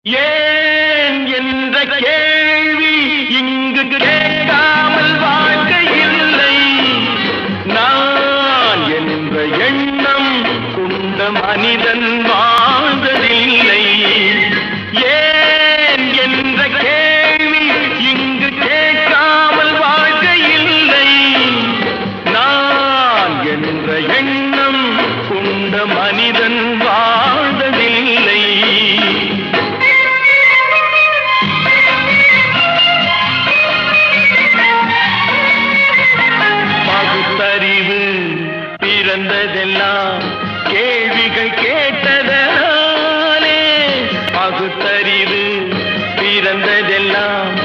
ஏன் என்ற கேள்வி இங்கு கேட்காமல் வாழ்க்கை இல்லை. நான் என்ற எண்ணம் கொண்ட மனிதன் வாழ்ந்ததில்லை. ஏன் என்ற கேள்வி இங்கு கேட்காமல் வாழ்க்கை இல்லை. நான் என்ற எண்ணம் கொண்ட மனிதன் வாழ்ந்ததில்லை. பகுத்தறிவு பிறந்ததெல்லாம் கேள்விகள் கேட்டதனாலே. பகுத்தறிவு பிறந்ததெல்லாம்